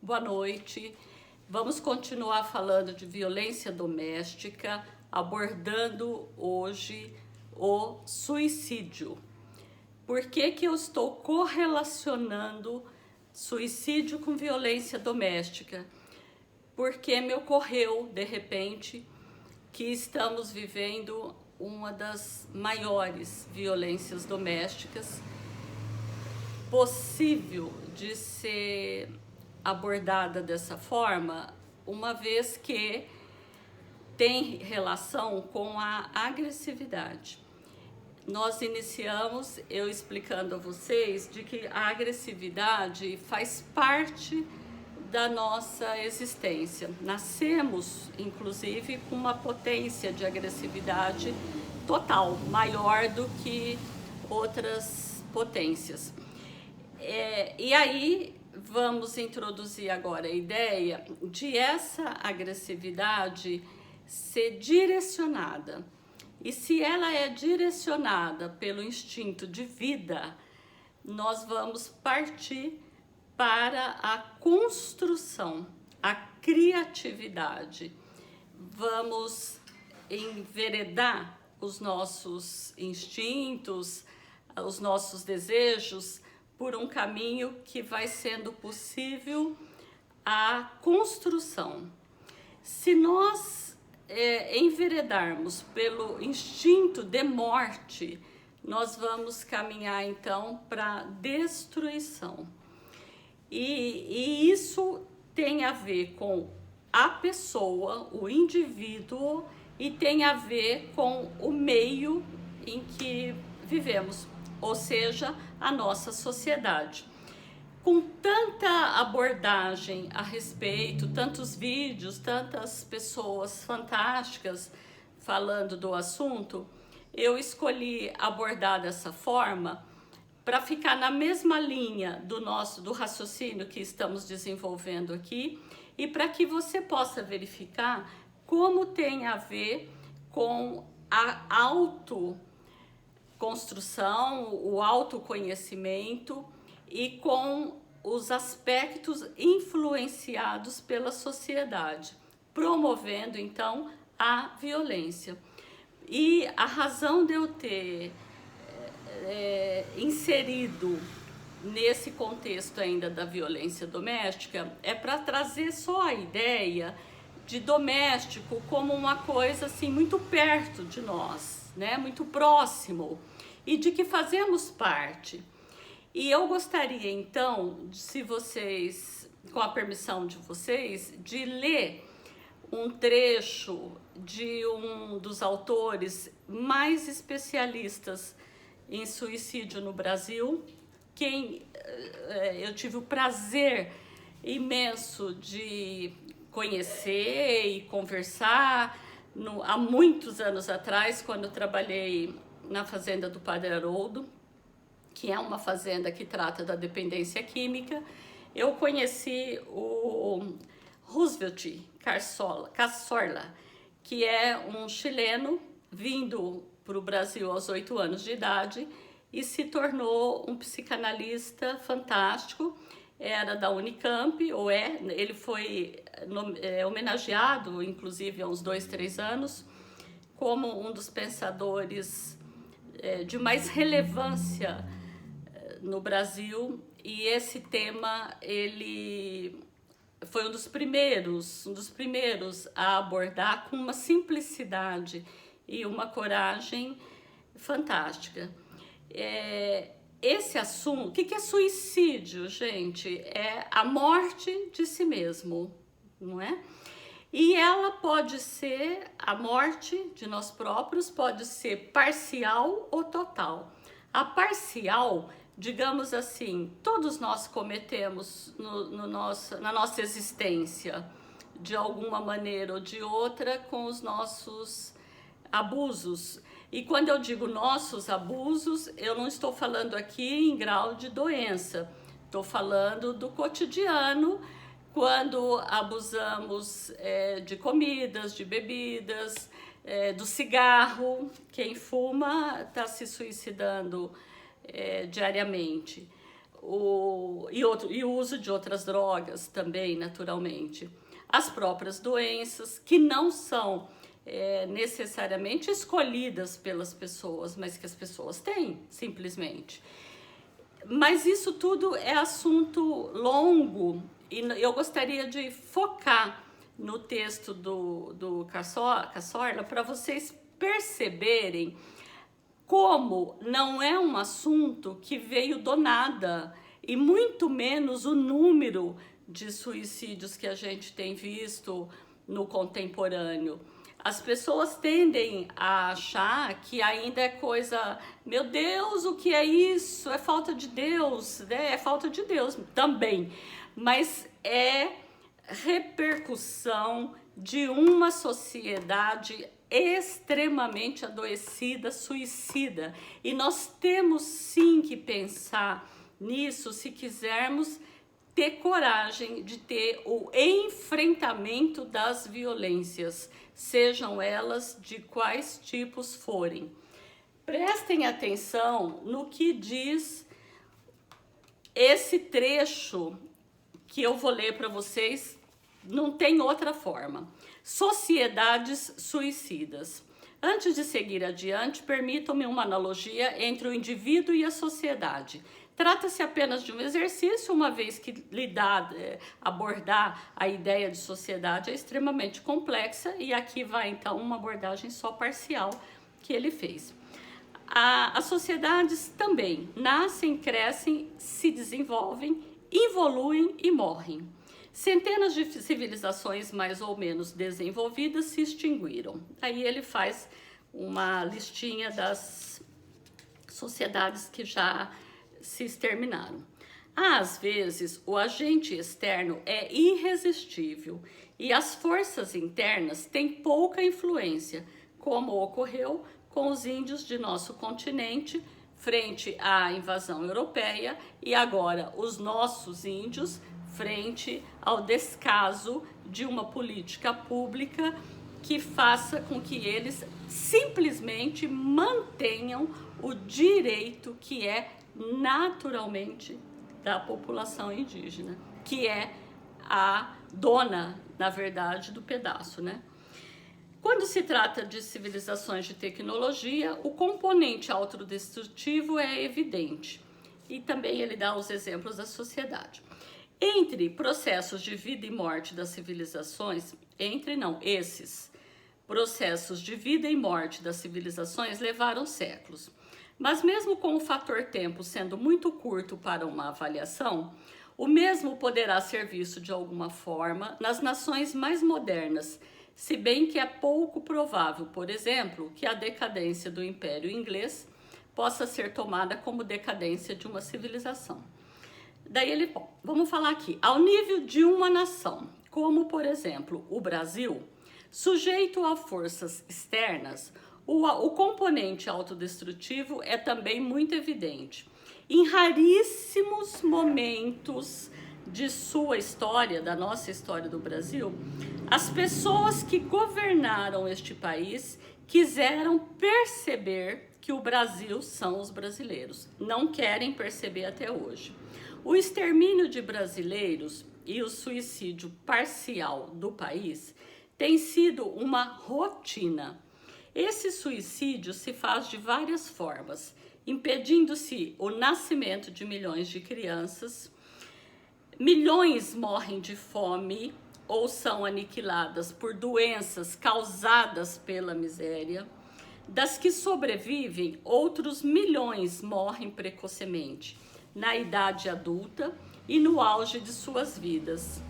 boa noite. Vamos continuar falando de violência doméstica, abordando hoje o suicídio. Por que que eu estou correlacionando suicídio com violência doméstica? Porque me ocorreu, de repente, que estamos vivendo uma das maiores violências domésticas possível de ser abordada dessa forma, uma vez que tem relação com a agressividade. Nós iniciamos eu explicando a vocês de que a agressividade faz parte da nossa existência. Nascemos, inclusive, com uma potência de agressividade total, maior do que outras potências. E aí vamos introduzir agora a ideia de essa agressividade ser direcionada. E se ela é direcionada pelo instinto de vida, nós vamos partir para a construção, a criatividade. Vamos enveredar os nossos instintos, os nossos desejos por um caminho que vai sendo possível a construção. Se nós enveredarmos pelo instinto de morte, nós vamos caminhar então para destruição. E isso tem a ver com a pessoa, o indivíduo, e tem a ver com o meio em que vivemos, ou seja, a nossa sociedade. Com tanta abordagem a respeito, tantos vídeos, tantas pessoas fantásticas falando do assunto, eu escolhi abordar dessa forma para ficar na mesma linha do raciocínio que estamos desenvolvendo aqui e para que você possa verificar como tem a ver com a autoconstrução, o autoconhecimento e com os aspectos influenciados pela sociedade, promovendo então a violência. E a razão de eu ter inserido nesse contexto ainda da violência doméstica é para trazer só a ideia de doméstico como uma coisa assim muito perto de nós, né? Muito próximo, e de que fazemos parte. E eu gostaria então, se vocês, com a permissão de vocês, de ler um trecho de um dos autores mais especialistas em suicídio no Brasil, quem eu tive o prazer imenso de conhecer e conversar há muitos anos atrás, quando eu trabalhei na fazenda do Padre Haroldo, que é uma fazenda que trata da dependência química. Eu conheci o Roosevelt Cazorla, que é um chileno vindo para o Brasil aos 8 anos de idade e se tornou um psicanalista fantástico. Era da Unicamp, ele foi homenageado, inclusive, há uns 2, 3 anos, como um dos pensadores de mais relevância no Brasil, e esse tema ele foi um dos primeiros a abordar com uma simplicidade e uma coragem fantástica. Esse assunto, o que é suicídio, gente? É a morte de si mesmo, não é? E ela pode ser, a morte de nós próprios pode ser parcial ou total. A parcial, digamos assim, todos nós cometemos na nossa existência, de alguma maneira ou de outra, com os nossos abusos. E quando eu digo nossos abusos, eu não estou falando aqui em grau de doença, estou falando do cotidiano, quando abusamos de comidas, de bebidas, do cigarro. Quem fuma está se suicidando diariamente. e o uso de outras drogas também, naturalmente. As próprias doenças, que não são necessariamente escolhidas pelas pessoas, mas que as pessoas têm, simplesmente. Mas isso tudo é assunto longo e eu gostaria de focar no texto do Cassorla para vocês perceberem como não é um assunto que veio do nada, e muito menos o número de suicídios que a gente tem visto no contemporâneo. As pessoas tendem a achar que ainda é coisa, meu Deus, o que é isso? É falta de Deus, né? É falta de Deus também, mas é repercussão de uma sociedade extremamente adoecida, suicida. E nós temos sim que pensar nisso se quisermos ter coragem de ter o enfrentamento das violências, sejam elas de quais tipos forem. Prestem atenção no que diz esse trecho que eu vou ler para vocês, não tem outra forma. Sociedades suicidas. Antes de seguir adiante, permitam-me uma analogia entre o indivíduo e a sociedade. Trata-se apenas de um exercício, uma vez que abordar a ideia de sociedade é extremamente complexa, e aqui vai então uma abordagem só parcial que ele fez. As sociedades também nascem, crescem, se desenvolvem, evoluem e morrem. Centenas de civilizações mais ou menos desenvolvidas se extinguiram. Aí ele faz uma listinha das sociedades que já se exterminaram. Às vezes, o agente externo é irresistível e as forças internas têm pouca influência, como ocorreu com os índios de nosso continente frente à invasão europeia e agora os nossos índios frente ao descaso de uma política pública que faça com que eles simplesmente mantenham o direito que é naturalmente da população indígena, que é a dona, na verdade, do pedaço, né? Quando se trata de civilizações de tecnologia, o componente autodestrutivo é evidente. E também ele dá os exemplos da sociedade. Entre processos de vida e morte das civilizações, esses processos de vida e morte das civilizações levaram séculos. Mas mesmo com o fator tempo sendo muito curto para uma avaliação, o mesmo poderá ser visto de alguma forma nas nações mais modernas, se bem que é pouco provável, por exemplo, que a decadência do Império Inglês possa ser tomada como decadência de uma civilização. Daí vamos falar aqui, ao nível de uma nação, como por exemplo o Brasil, sujeito a forças externas, o componente autodestrutivo é também muito evidente. Em raríssimos momentos de sua história, da nossa história do Brasil, as pessoas que governaram este país quiseram perceber que o Brasil são os brasileiros. Não querem perceber até hoje. O extermínio de brasileiros e o suicídio parcial do país tem sido uma rotina. Esse suicídio se faz de várias formas, impedindo-se o nascimento de milhões de crianças. Milhões morrem de fome ou são aniquiladas por doenças causadas pela miséria. Das que sobrevivem, outros milhões morrem precocemente, na idade adulta e no auge de suas vidas.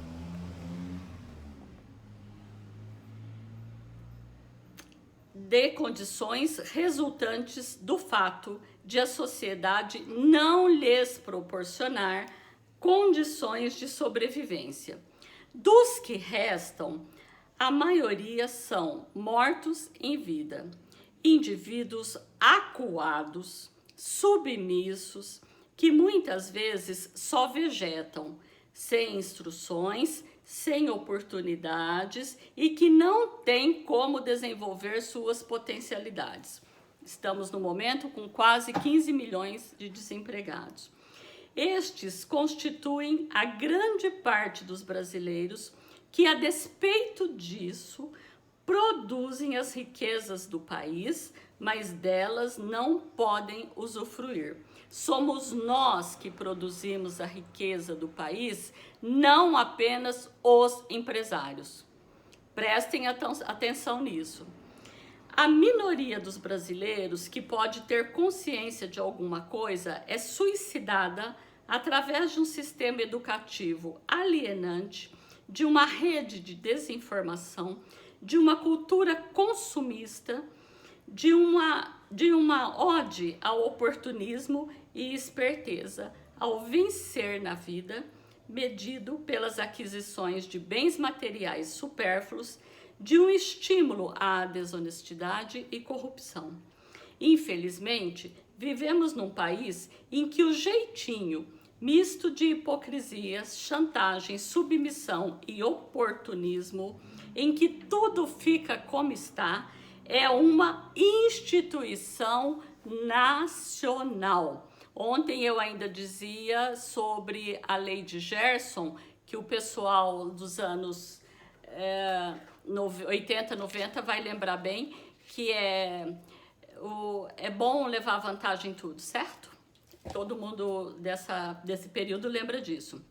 De condições resultantes do fato de a sociedade não lhes proporcionar condições de sobrevivência. Dos que restam, a maioria são mortos em vida, indivíduos acuados, submissos, que muitas vezes só vegetam, sem instruções, sem oportunidades e que não têm como desenvolver suas potencialidades. Estamos no momento com quase 15 milhões de desempregados. Estes constituem a grande parte dos brasileiros que, a despeito disso, produzem as riquezas do país, mas delas não podem usufruir. Somos nós que produzimos a riqueza do país, não apenas os empresários. Prestem atenção nisso. A minoria dos brasileiros que pode ter consciência de alguma coisa é suicidada através de um sistema educativo alienante, de uma rede de desinformação, de uma cultura consumista, de uma ode ao oportunismo e esperteza, ao vencer na vida, medido pelas aquisições de bens materiais supérfluos, de um estímulo à desonestidade e corrupção. Infelizmente, vivemos num país em que o jeitinho misto de hipocrisias, chantagem, submissão e oportunismo, em que tudo fica como está, é uma instituição nacional. Ontem eu ainda dizia sobre a lei de Gerson, que o pessoal dos anos 80, 90 vai lembrar bem, que é bom levar vantagem em tudo, certo? Todo mundo desse período lembra disso.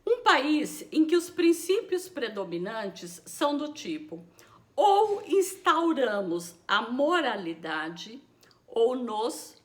Um país em que os princípios predominantes são do tipo: ou instauramos a moralidade, ou nos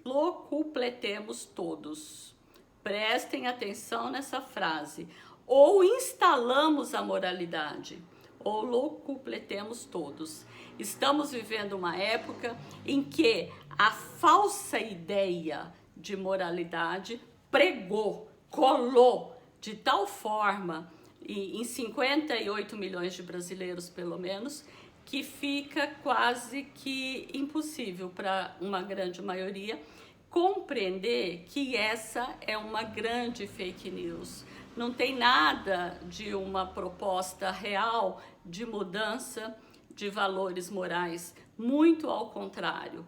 locupletemos todos. Prestem atenção nessa frase. Ou instalamos a moralidade, ou locupletemos todos. Estamos vivendo uma época em que a falsa ideia de moralidade pregou, colou de tal forma em 58 milhões de brasileiros, pelo menos, que fica quase que impossível para uma grande maioria compreender que essa é uma grande fake news. Não tem nada de uma proposta real de mudança de valores morais, muito ao contrário.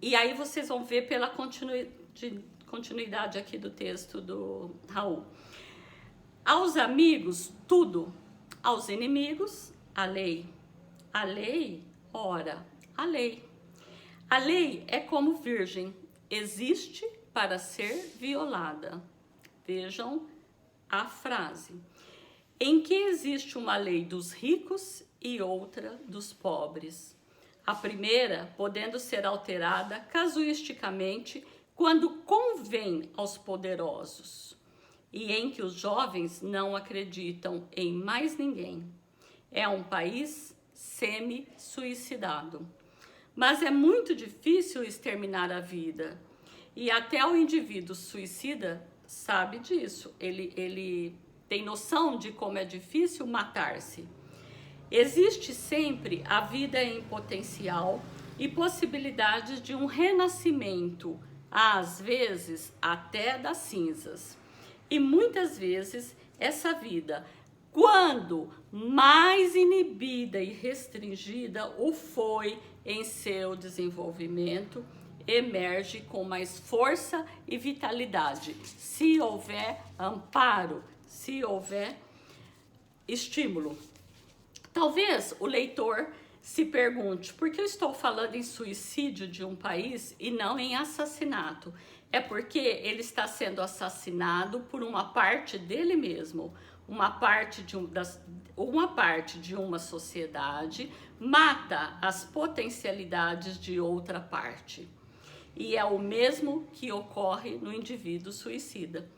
E aí vocês vão ver pela continuidade aqui do texto do Raul. Aos amigos, tudo. Aos inimigos, a lei. A lei, ora, a lei. A lei é como virgem, existe para ser violada. Vejam a frase. Em que existe uma lei dos ricos e outra dos pobres. A primeira podendo ser alterada casuisticamente quando convém aos poderosos, e em que os jovens não acreditam em mais ninguém. É um país semi-suicidado. Mas é muito difícil exterminar a vida. E até o indivíduo suicida sabe disso. Ele tem noção de como é difícil matar-se. Existe sempre a vida em potencial e possibilidades de um renascimento, às vezes até das cinzas. E muitas vezes essa vida, quando mais inibida e restringida o foi em seu desenvolvimento, emerge com mais força e vitalidade, se houver amparo, se houver estímulo. Talvez o leitor se pergunte: por que eu estou falando em suicídio de um país e não em assassinato? É porque ele está sendo assassinado por uma parte dele mesmo. Uma parte de uma sociedade mata as potencialidades de outra parte. E é o mesmo que ocorre no indivíduo suicida.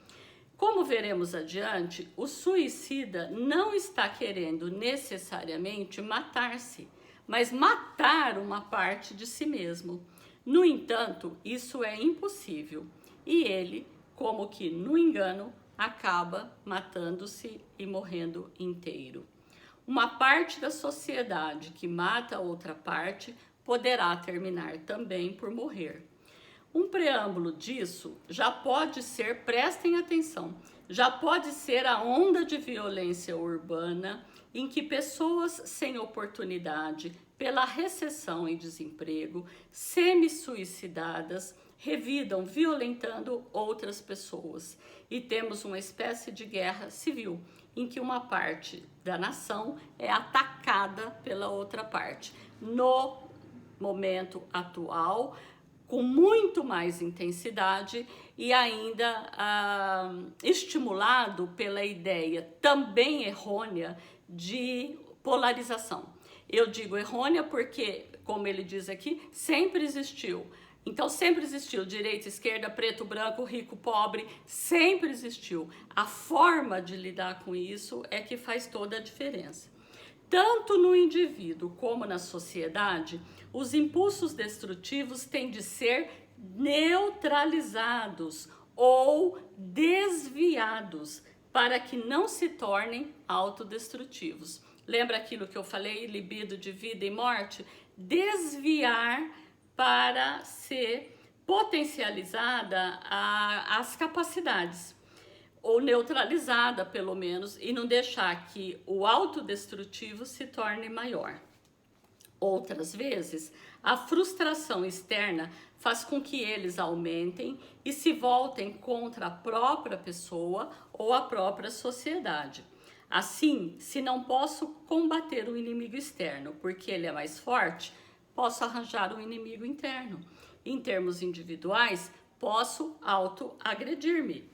Como veremos adiante, o suicida não está querendo necessariamente matar-se, mas matar uma parte de si mesmo. No entanto, isso é impossível e ele, como que no engano, acaba matando-se e morrendo inteiro. Uma parte da sociedade que mata outra parte poderá terminar também por morrer. Um preâmbulo disso já pode ser, prestem atenção, já pode ser a onda de violência urbana em que pessoas sem oportunidade, pela recessão e desemprego, semi-suicidadas, revidam violentando outras pessoas. E temos uma espécie de guerra civil, em que uma parte da nação é atacada pela outra parte. No momento atual, com muito mais intensidade e ainda estimulado pela ideia também errônea de polarização. Eu digo errônea porque, como ele diz aqui, sempre existiu. Então sempre existiu direita, esquerda, preto, branco, rico, pobre, sempre existiu. A forma de lidar com isso é que faz toda a diferença. Tanto no indivíduo como na sociedade, os impulsos destrutivos têm de ser neutralizados ou desviados para que não se tornem autodestrutivos. Lembra aquilo que eu falei, libido de vida e morte? Desviar para ser potencializada as capacidades, ou neutralizada pelo menos, e não deixar que o autodestrutivo se torne maior. Outras vezes, a frustração externa faz com que eles aumentem e se voltem contra a própria pessoa ou a própria sociedade. Assim, se não posso combater o inimigo externo porque ele é mais forte, posso arranjar um inimigo interno. Em termos individuais, posso autoagredir-me.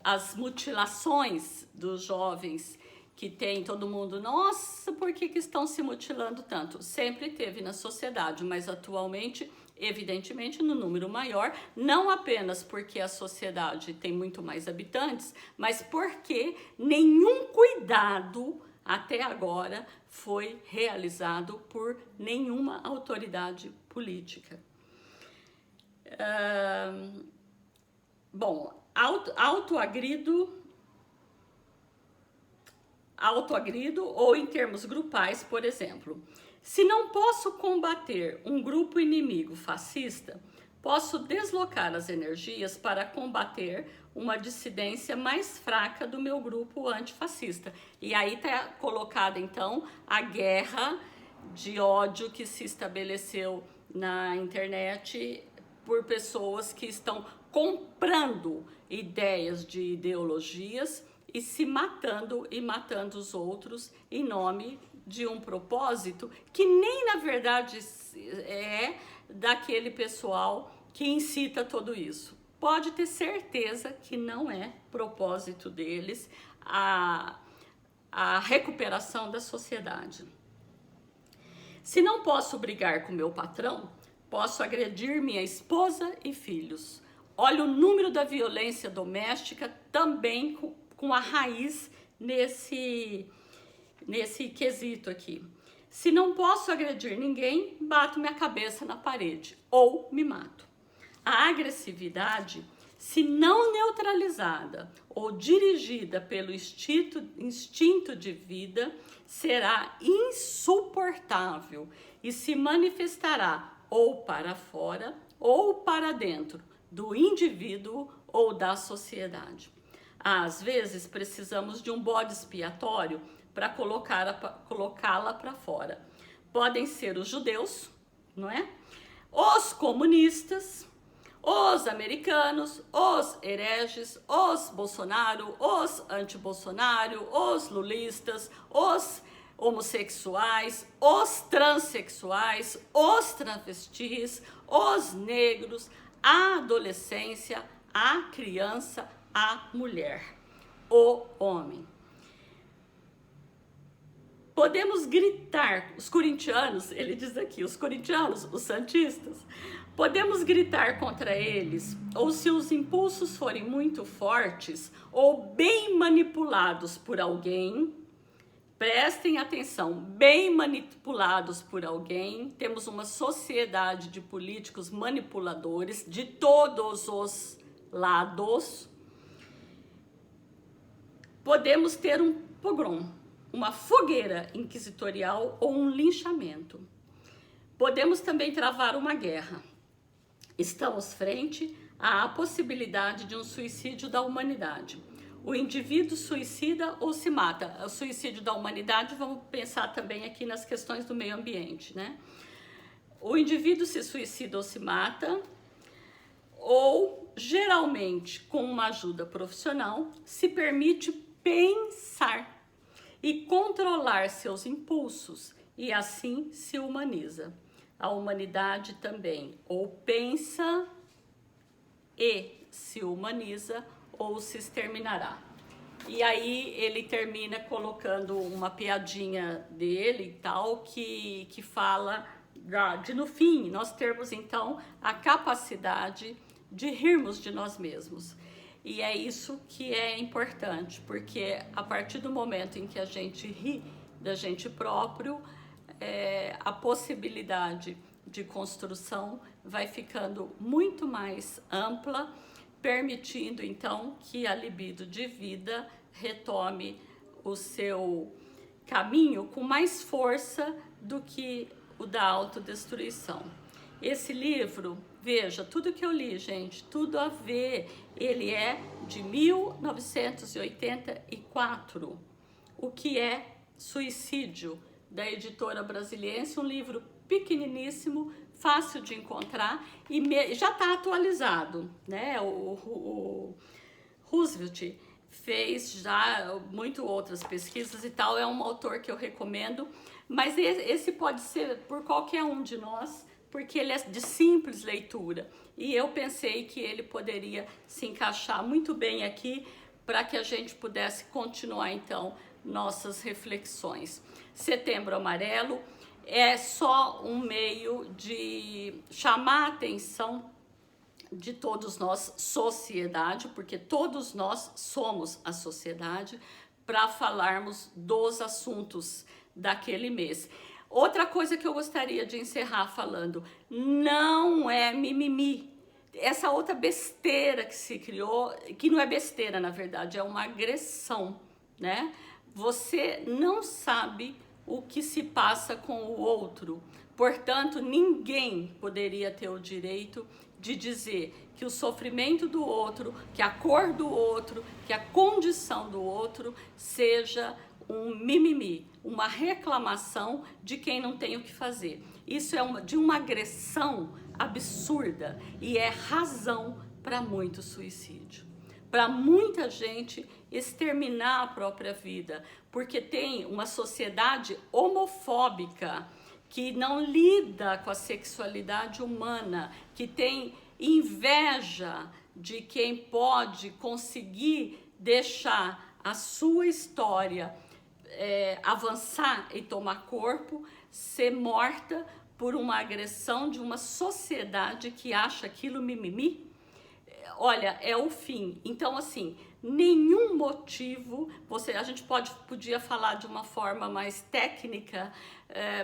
As mutilações dos jovens que tem todo mundo, nossa, por que estão se mutilando tanto? Sempre teve na sociedade, mas atualmente, evidentemente, no número maior, não apenas porque a sociedade tem muito mais habitantes, mas porque nenhum cuidado até agora foi realizado por nenhuma autoridade política. Bom, autoagrido ou em termos grupais, por exemplo. Se não posso combater um grupo inimigo fascista, posso deslocar as energias para combater uma dissidência mais fraca do meu grupo antifascista. E aí está colocada, então, a guerra de ódio que se estabeleceu na internet por pessoas que estão comprando ideias de ideologias e se matando e matando os outros em nome de um propósito que nem na verdade é daquele pessoal que incita tudo isso. Pode ter certeza que não é propósito deles a recuperação da sociedade. Se não posso brigar com meu patrão, posso agredir minha esposa e filhos. Olha o número da violência doméstica também com a raiz nesse quesito aqui. Se não posso agredir ninguém, bato minha cabeça na parede ou me mato. A agressividade, se não neutralizada ou dirigida pelo instinto de vida, será insuportável e se manifestará ou para fora ou para dentro do indivíduo ou da sociedade. Às vezes precisamos de um bode expiatório para colocá-la para fora. Podem ser os judeus, não é? Os comunistas, os americanos, os hereges, os Bolsonaro, os anti-Bolsonaro, os lulistas, os homossexuais, os transexuais, os travestis, os negros, a adolescência, a criança, a mulher, o homem. Podemos gritar, os corintianos, ele diz aqui, os corintianos, os santistas, podemos gritar contra eles, ou se os impulsos forem muito fortes ou bem manipulados por alguém, prestem atenção, bem manipulados por alguém, temos uma sociedade de políticos manipuladores de todos os lados, podemos ter um pogrom, uma fogueira inquisitorial ou um linchamento. Podemos também travar uma guerra. Estamos frente à possibilidade de um suicídio da humanidade. O indivíduo suicida ou se mata. O suicídio da humanidade, vamos pensar também aqui nas questões do meio ambiente, né? O indivíduo se suicida ou se mata, ou geralmente com uma ajuda profissional, se permite pensar e controlar seus impulsos e assim se humaniza. A humanidade também ou pensa e se humaniza ou se exterminará. E aí ele termina colocando uma piadinha dele e tal, que fala de no fim nós termos então a capacidade de rirmos de nós mesmos. E é isso que é importante, porque a partir do momento em que a gente ri da gente próprio, a possibilidade de construção vai ficando muito mais ampla, permitindo então que a libido de vida retome o seu caminho com mais força do que o da autodestruição. Esse livro, veja, tudo que eu li, gente, tudo a ver, ele é de 1984. O que é Suicídio, da editora Brasiliense, um livro pequeniníssimo, fácil de encontrar e já está atualizado, né? O Roosevelt fez já muito outras pesquisas e tal, é um autor que eu recomendo, mas esse pode ser por qualquer um de nós, porque ele é de simples leitura e eu pensei que ele poderia se encaixar muito bem aqui para que a gente pudesse continuar então nossas reflexões. Setembro Amarelo é só um meio de chamar a atenção de todos nós, sociedade, porque todos nós somos a sociedade, para falarmos dos assuntos daquele mês. Outra coisa que eu gostaria de encerrar falando, não é mimimi. Essa outra besteira que se criou, que não é besteira na verdade, é uma agressão, né? Você não sabe o que se passa com o outro, portanto ninguém poderia ter o direito de dizer que o sofrimento do outro, que a cor do outro, que a condição do outro seja um mimimi, uma reclamação de quem não tem o que fazer. Isso é de uma agressão absurda e é razão para muito suicídio. Para muita gente exterminar a própria vida, porque tem uma sociedade homofóbica que não lida com a sexualidade humana, que tem inveja de quem pode conseguir deixar a sua história avançar e tomar corpo, ser morta por uma agressão de uma sociedade que acha aquilo mimimi. Olha, é o fim. Então, assim, nenhum motivo, a gente podia falar de uma forma mais técnica,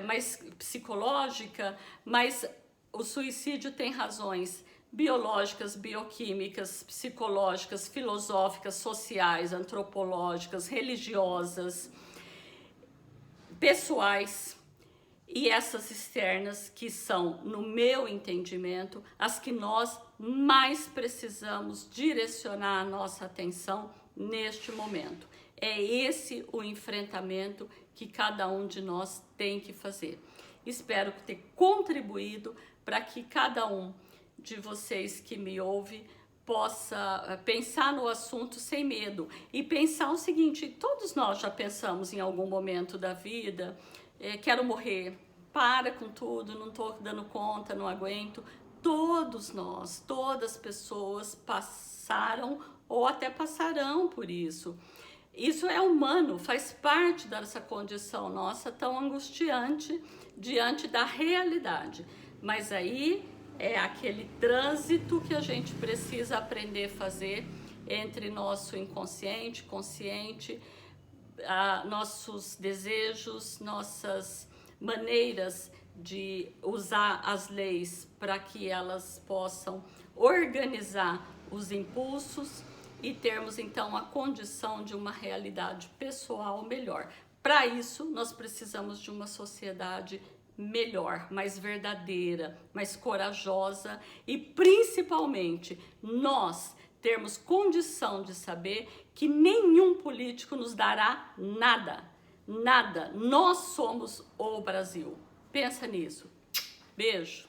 mais psicológica, mas o suicídio tem razões biológicas, bioquímicas, psicológicas, filosóficas, sociais, antropológicas, religiosas, pessoais. E essas externas que são, no meu entendimento, as que nós mais precisamos direcionar a nossa atenção neste momento. É esse o enfrentamento que cada um de nós tem que fazer. Espero ter contribuído para que cada um de vocês que me ouve possa pensar no assunto sem medo e pensar o seguinte: todos nós já pensamos em algum momento da vida, quero morrer, para com tudo, não estou dando conta, não aguento. Todos nós, todas as pessoas passaram ou até passarão por isso. Isso é humano, faz parte dessa condição nossa tão angustiante diante da realidade. Mas aí é aquele trânsito que a gente precisa aprender a fazer entre nosso inconsciente, consciente, nossos desejos, nossas maneiras de usar as leis para que elas possam organizar os impulsos e termos então a condição de uma realidade pessoal melhor. Para isso, nós precisamos de uma sociedade melhor, mais verdadeira, mais corajosa e principalmente nós termos condição de saber que nenhum político nos dará nada, nada. Nós somos o Brasil. Pensa nisso. Beijo.